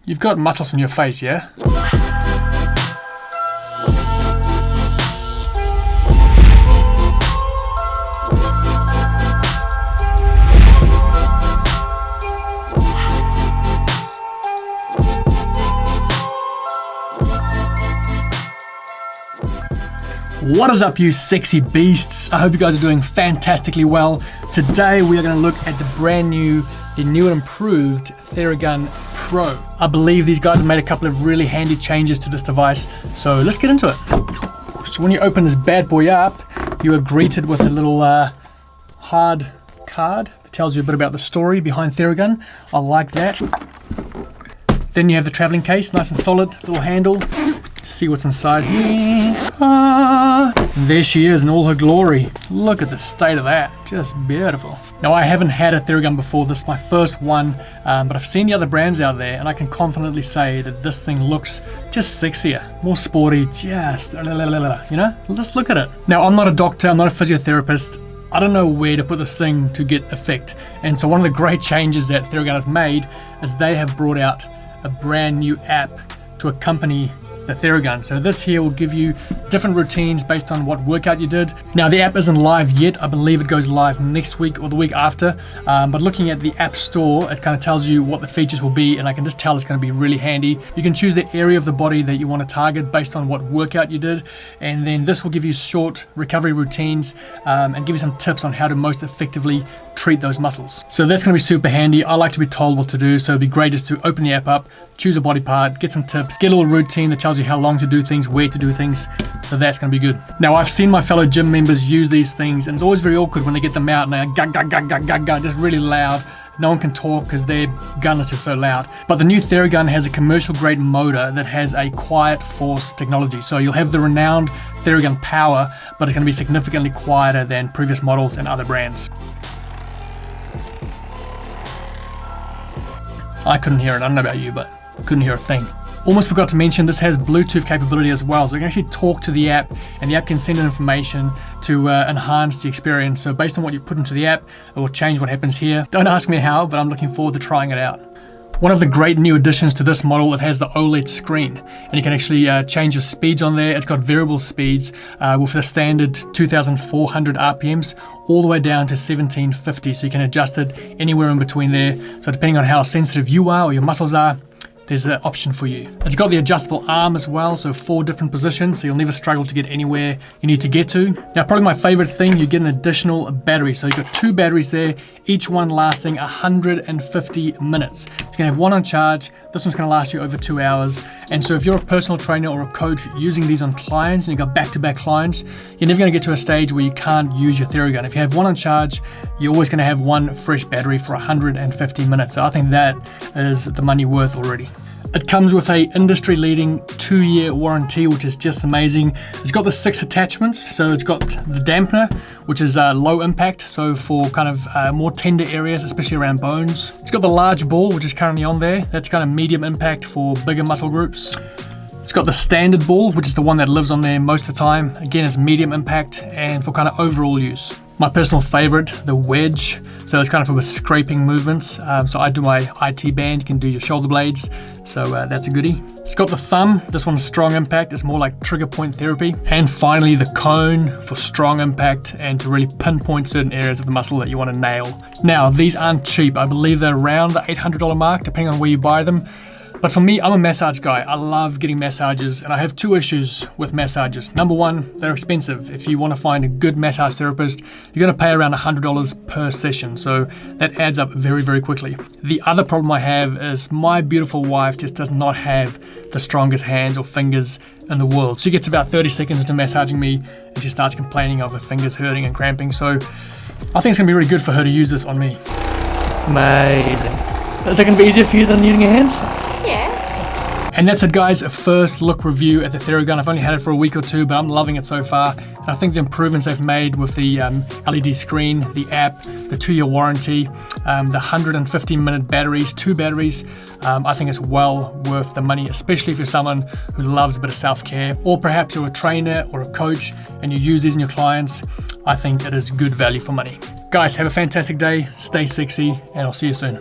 You've got muscles on your face, yeah? What is up, you sexy beasts? I hope you guys are doing fantastically well. Today we are going to look at the new and improved Theragun Pro. I believe these guys have made a couple of really handy changes to this device, so let's get into it. So when you open this bad boy up, you are greeted with a little hard card that tells you a bit about the story behind Theragun. I like that. Then you have the traveling case, nice and solid, little handle. See what's inside here. There she is in all her glory. Look at the state of that, just beautiful. Now I haven't had a Theragun before, this is my first one, but I've seen the other brands out there and I can confidently say that this thing looks just sexier, more sporty, just, you know, just look at it. Now I'm not a doctor, I'm not a physiotherapist, I don't know where to put this thing to get effect. And so one of the great changes that Theragun have made is they have brought out a brand new app to accompany the Theragun. So this here will give you different routines based on what workout you did. Now the app isn't live yet. I believe it goes live next week or the week after. But looking at the app store, it kind of tells you what the features will be, and I can just tell it's going to be really handy. You can choose the area of the body that you want to target based on what workout you did, and then this will give you short recovery routines and give you some tips on how to most effectively treat those muscles. So that's going to be super handy. I like to be told what to do, so it'd be great just to open the app up, choose a body part, get some tips, get a little routine that tells you how long to do things, where to do things. So that's going to be good. Now I've seen my fellow gym members use these things, and it's always very awkward when they get them out and they're gug, gug, gug, gug, gug, gug, just really loud. No one can talk because their gun is just so loud. But the new Theragun has a commercial grade motor that has a quiet force technology. So you'll have the renowned Theragun power, but it's going to be significantly quieter than previous models and other brands. I couldn't hear it, I don't know about you, but couldn't hear a thing. Almost forgot to mention this has Bluetooth capability as well, so you can actually talk to the app and the app can send in information to enhance the experience. So based on what you put into the app, it will change what happens here. Don't ask me how, but I'm looking forward to trying it out. One of the great new additions to this model, it has the OLED screen, and you can actually change your speeds on there. It's got variable speeds with the standard 2,400 RPMs all the way down to 1,750, so you can adjust it anywhere in between there. So depending on how sensitive you are or your muscles are, there's an option for you. It's got the adjustable arm as well, so 4 different positions, so you'll never struggle to get anywhere you need to get to. Now probably my favorite thing, you get an additional battery. So you've got 2 batteries there, each one lasting 150 minutes. You're gonna have one on charge, this one's gonna last you over 2 hours. And so if you're a personal trainer or a coach using these on clients and you've got back-to-back clients, you're never gonna get to a stage where you can't use your Theragun. If you have one on charge, you're always gonna have one fresh battery for 150 minutes. So I think that is the money worth already. It comes with a industry-leading 2-year warranty, which is just amazing. It's got the 6 attachments, so it's got the dampener, which is low impact, so for kind of more tender areas, especially around bones. It's got the large ball, which is currently on there. That's kind of medium impact for bigger muscle groups. It's got the standard ball, which is the one that lives on there most of the time. Again, it's medium impact and for kind of overall use. My personal favorite, the wedge. So it's kind of for scraping movements. So I do my IT band, you can do your shoulder blades. So that's a goodie. It's got the thumb. This one's strong impact. It's more like trigger point therapy. And finally the cone for strong impact and to really pinpoint certain areas of the muscle that you want to nail. Now, these aren't cheap. I believe they're around the $800 mark, depending on where you buy them. But for me, I'm a massage guy. I love getting massages, and I have 2 issues with massages. Number one, they're expensive. If you want to find a good massage therapist, you're going to pay around $100 per session, so that adds up very, very quickly. The other problem I have is my beautiful wife just does not have the strongest hands or fingers in the world. She gets about 30 seconds into massaging me, and she starts complaining of her fingers hurting and cramping, so I think it's going to be really good for her to use this on me. Amazing. Is that going to be easier for you than using your hands? And that's it, guys, a first look review at the Theragun. I've only had it for a week or 2, but I'm loving it so far. And I think the improvements they've made with the LED screen, the app, the 2-year warranty, the 150-minute batteries, 2 batteries, I think it's well worth the money, especially if you're someone who loves a bit of self-care, or perhaps you're a trainer or a coach and you use these in your clients. I think it is good value for money. Guys, have a fantastic day, stay sexy, and I'll see you soon.